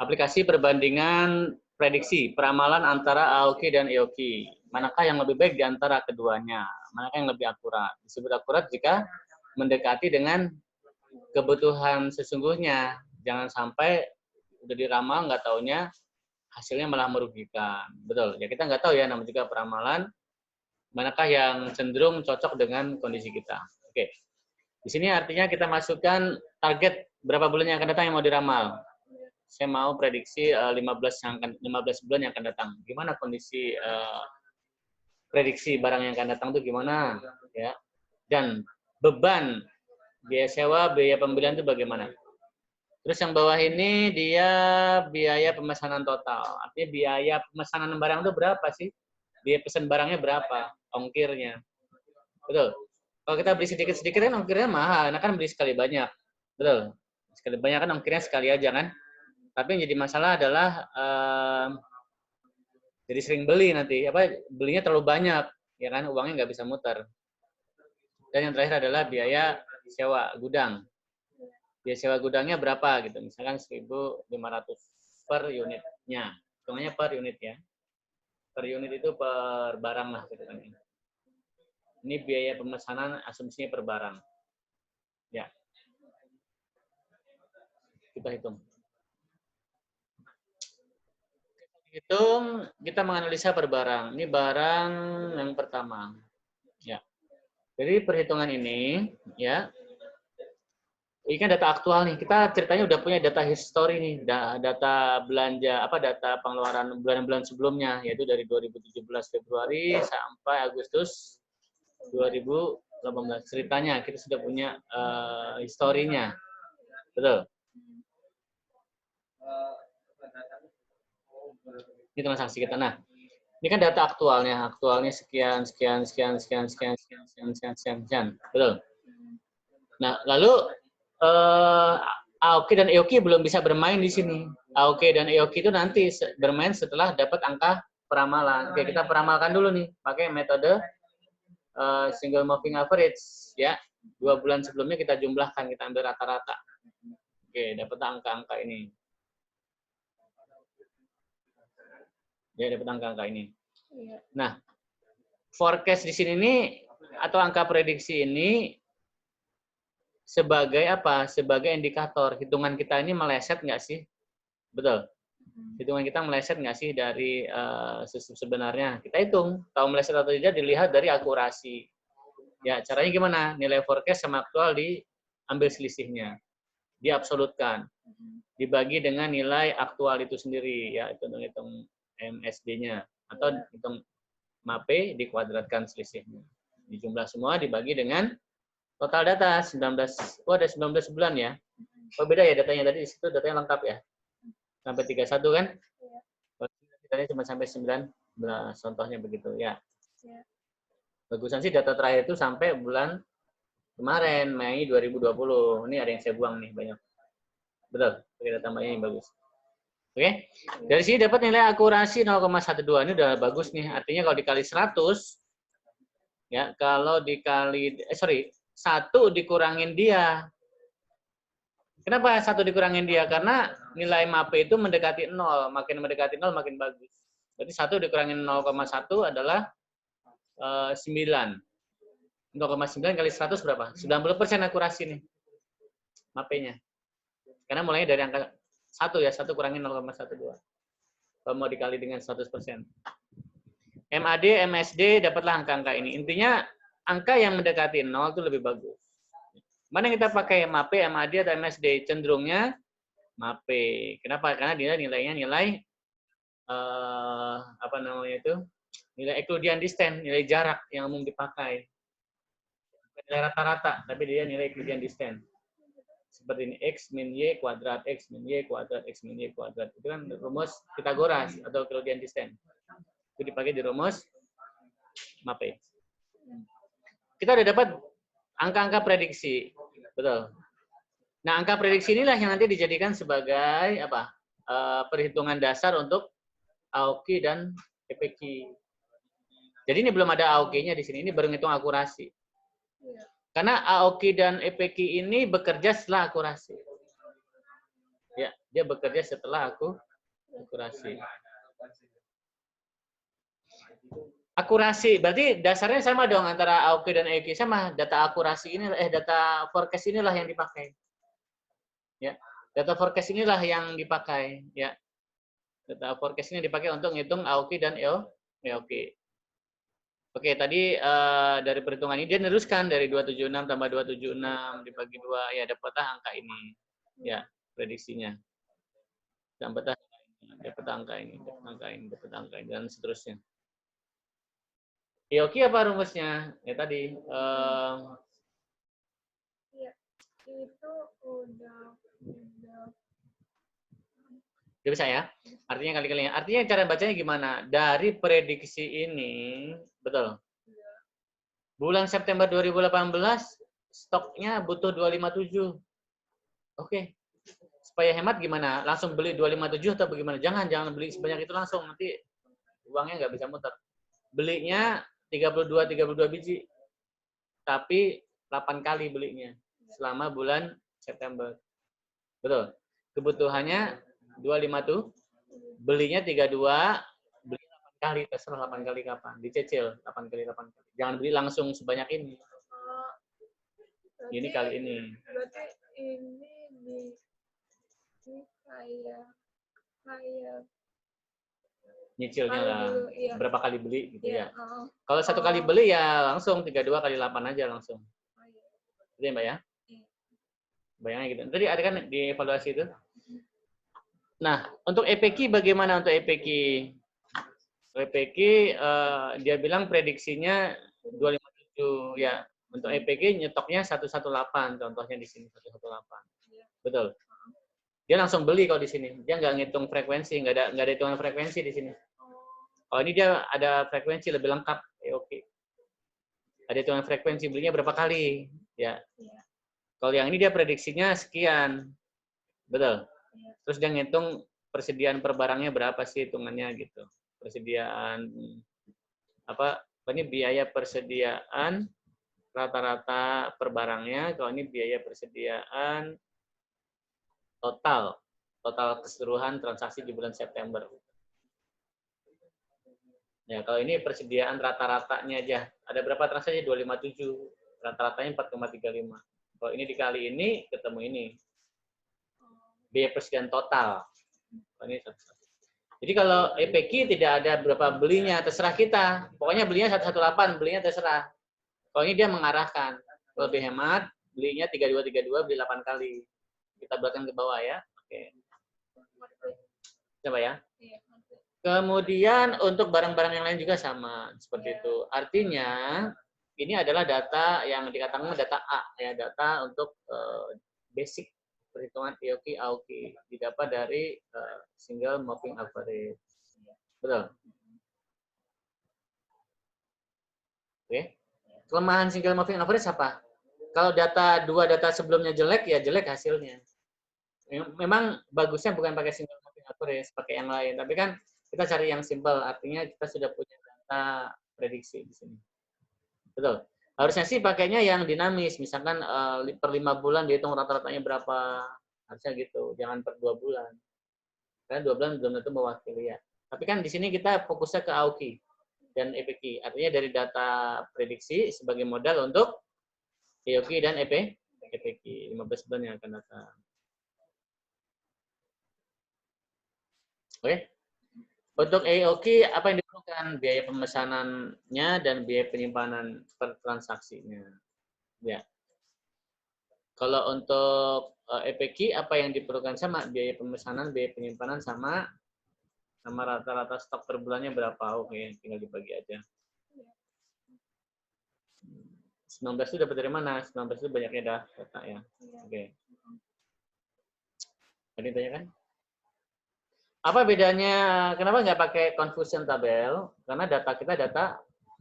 Aplikasi perbandingan prediksi peramalan antara AOKI dan EOKI. Manakah yang lebih baik di antara keduanya? Manakah yang lebih akurat? Disebut akurat jika mendekati dengan kebutuhan sesungguhnya. Jangan sampai udah diramal nggak taunya hasilnya malah merugikan. Betul. Ya kita nggak tahu ya, namanya juga peramalan. Manakah yang cenderung cocok dengan kondisi kita. Oke. Di sini artinya kita masukkan target berapa bulan yang akan datang yang mau diramal. Saya mau prediksi 15 bulan yang akan datang. Gimana kondisi prediksi barang yang akan datang itu gimana, ya? Dan beban biaya sewa, biaya pembelian itu bagaimana? Terus yang bawah ini dia biaya pemesanan total. Artinya biaya pemesanan barang itu berapa sih? Biaya pesan barangnya berapa? Ongkirnya. Betul. Kalau kita beli sedikit-sedikit kan ongkirnya mahal. Nah kan beli sekali banyak. Betul. Sekali banyak kan ongkirnya sekali aja kan? Tapi yang jadi masalah adalah jadi sering beli nanti, belinya terlalu banyak, ya kan, uangnya nggak bisa muter. Dan yang terakhir adalah biaya sewa gudang. Biaya sewa gudangnya berapa gitu, misalkan 1.500 per unitnya, hitungannya per unit ya. Per unit itu per barang lah gitu kan. Ini biaya pemesanan asumsinya per barang. Ya. Kita hitung. Kita menganalisa per barang. Ini barang yang pertama. Ya. Jadi perhitungan ini, ya, ini kan data aktual nih. Kita ceritanya udah punya data history nih, data belanja, data pengeluaran bulan-bulan sebelumnya, yaitu dari 2017 Februari sampai Agustus 2018. Ceritanya kita sudah punya historinya, betul. Ini transaksi kita. Nah, ini kan data aktualnya sekian, betul. Nah, lalu AOKI dan EOKI belum bisa bermain di sini. AOKI dan EOKI itu nanti bermain setelah dapat angka peramalan. Oke, kita peramalkan dulu nih pakai metode single moving average ya. 2 bulan sebelumnya kita jumlahkan, kita ambil rata-rata. Oke, dapat angka-angka ini. Ya, dapat angka-angka ini. Nah, forecast di sini nih atau angka prediksi ini sebagai apa? Sebagai indikator hitungan kita ini meleset nggak sih? Betul. Hitungan kita meleset nggak sih dari sebenarnya? Kita hitung. Tahu meleset atau tidak dilihat dari akurasi. Ya, caranya gimana? Nilai forecast sama aktual diambil selisihnya. Diabsolutkan. Dibagi dengan nilai aktual itu sendiri. Ya, itu hitung MSD-nya. Atau hitung MAP dikuadratkan selisihnya. Dijumlah semua dibagi dengan total data 19. Oh, ada 19 bulan ya. Oh, beda ya datanya tadi, di situ datanya lengkap ya. Sampai 31 kan? Datanya cuma sampai 19, contohnya begitu ya. Bagusan sih data terakhir itu sampai bulan kemarin, Mei 2020. Ini ada yang saya buang nih banyak. Betul, pakai data Mei yang bagus. Oke. Dari sini dapat nilai akurasi 0,12. Ini udah bagus nih. Artinya kalau dikali 100 ya, kalau dikali 1 dikurangin dia. Kenapa 1 dikurangin dia? Karena nilai MAP itu mendekati 0. Makin mendekati 0 makin bagus. Berarti 1 dikurangin 0,1 adalah 9. 0,9 kali 100 berapa? 90% akurasi nih MAP-nya. Karena mulainya dari angka 1 ya, 1 kurangin 0,12. Kalau mau dikali dengan 100%. MAD, MSD dapatlah angka-angka ini. Intinya angka yang mendekati 0 itu lebih bagus. Mana yang kita pakai MAP, MAD atau MSD? Cenderungnya MAP. Kenapa? Karena dia nilainya nilai nilai Euclidean distance, nilai jarak yang umum dipakai. Nilai rata-rata, tapi dia nilai Euclidean distance. Seperti ini, X min Y kuadrat, X min Y kuadrat, X min Y kuadrat. Itu kan rumus Pythagoras atau Euclidean distance. Itu dipakai di rumus MAP. Kita udah dapat angka-angka prediksi. Betul. Nah, angka prediksi inilah yang nanti dijadikan sebagai perhitungan dasar untuk AOKI dan EPK. Jadi ini belum ada AOKI-nya di sini, ini baru ngitung akurasi. Karena AOKI dan EPK ini bekerja setelah akurasi. Ya, dia bekerja setelah akurasi. Akurasi, berarti dasarnya sama dong antara AOKI dan EOKI, sama. Data akurasi ini, data forecast inilah yang dipakai. Ya, data forecast inilah yang dipakai. Ya, data forecast ini dipakai untuk ngitung AOKI dan EOKI. Oke, tadi dari perhitungan ini dia neruskan dari 276 tambah 276 dibagi 2, ya dapatlah angka ini. Ya, prediksinya. Dapat angka ini, dapat angka ini, dan seterusnya. EOKI apa rumusnya? Ya tadi. Ya, itu udah. Udah bisa ya? Artinya kali-kali. Artinya cara bacanya gimana? Dari prediksi ini, betul. Bulan September 2018 stoknya butuh 257. Oke. Supaya hemat gimana? Langsung beli 257 atau bagaimana? Jangan beli sebanyak itu langsung, nanti uangnya nggak bisa muter. Belinya 32 biji. Tapi 8 kali belinya selama bulan September. Betul. Kebutuhannya 25 tuh. Belinya 32, beli 8 kali, terserah 8 kali kapan. Dicicil 8 kali. Jangan beli langsung sebanyak ini. Ini kali ini. Berarti ini kayak nyicilnya lah. Iya. Berapa kali beli gitu ya. Oh. Kalau satu kali beli ya langsung 32 kali 8 aja langsung. Gitu ya, Mbak ya? Bayangnya gitu. Tadi ada kan di evaluasi itu. Nah, untuk EPK bagaimana untuk EPK? EPK dia bilang prediksinya 257 ya. Untuk EPK nyetoknya 118 contohnya di sini 118. Betul. Dia langsung beli kalau di sini. Dia nggak ngitung frekuensi, nggak ada hitungan frekuensi di sini. Kalau ini dia ada frekuensi lebih lengkap. Oke. Ada hitungan frekuensi belinya berapa kali, ya. Kalau yang ini dia prediksinya sekian, betul. Terus dia ngitung persediaan per barangnya berapa sih hitungannya gitu. Persediaan apa ini biaya persediaan rata-rata per barangnya. Kalau ini biaya persediaan total keseluruhan transaksi di bulan September. Ya, kalau ini persediaan rata-ratanya aja. Ada berapa transaksi? 257. Rata-ratanya 4,35. Kalau ini dikali ini, ketemu ini. Biaya persediaan total. Jadi kalau EPK tidak ada berapa belinya, terserah kita. Pokoknya belinya 118, belinya terserah. Kalau ini dia mengarahkan. Lebih hemat, belinya 32, beli 8 kali. Kita buatkan ke bawah ya. Oke. Coba ya. Kemudian untuk barang-barang yang lain juga sama seperti itu. Artinya ini adalah data yang dikatakan data A ya, data untuk basic perhitungan EOKI AOKI didapat dari single moving average. Betul. Oke. Kelemahan single moving average apa? Kalau dua data sebelumnya jelek ya jelek hasilnya. Memang bagusnya bukan pakai single moving average, pakai yang lain. Tapi kan kita cari yang simple, artinya kita sudah punya data prediksi di sini. Betul. Harusnya sih pakainya yang dinamis, misalkan per 5 bulan dihitung rata-ratanya berapa, harusnya gitu. Jangan per 2 bulan. Karena 2 bulan belum tentu mewakili ya. Tapi kan di sini kita fokusnya ke AOKI dan EPK. Artinya dari data prediksi sebagai modal untuk EOKI dan EPK 15 bulan yang akan datang. Oke. Untuk EOKI apa yang diperlukan? Biaya pemesanannya dan biaya penyimpanan per transaksinya. Ya. Kalau untuk EPK apa yang diperlukan sama? Biaya pemesanan, biaya penyimpanan sama rata-rata stok per bulannya berapa? Oke, tinggal dibagi aja. 19 itu dapat dari mana? 19 itu banyaknya data ya. Oke. Tadi tanya kan? Apa bedanya? Kenapa nggak pakai confusion tabel? Karena data kita data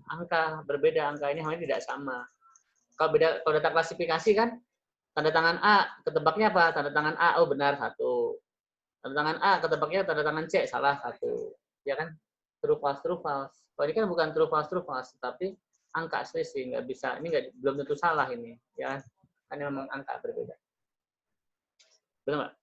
angka berbeda, angka ini hanya tidak sama. Kalau data klasifikasi kan tanda tangan A ketebaknya apa? Tanda tangan A oh benar 1. Tanda tangan A ketebaknya tanda tangan C salah 1. Ya kan? True false. Kalau ini kan bukan true false, tapi angka selisih nggak bisa. Ini belum tentu salah ini, ya kan? Ini memang angka berbeda. Benar nggak?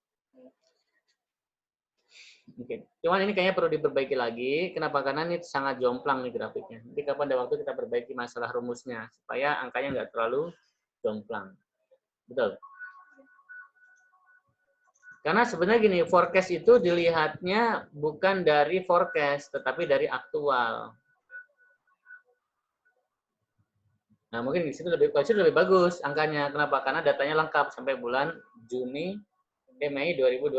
Mungkin. Cuman ini kayaknya perlu diperbaiki lagi. Kenapa? Karena ini sangat jomplang nih grafiknya. Nanti kapan ada waktu kita perbaiki masalah rumusnya supaya angkanya nggak terlalu jomplang. Betul. Karena sebenarnya gini, forecast itu dilihatnya bukan dari forecast, tetapi dari aktual. Nah, mungkin di situ lebih bagus angkanya. Kenapa? Karena datanya lengkap sampai bulan Mei 2020.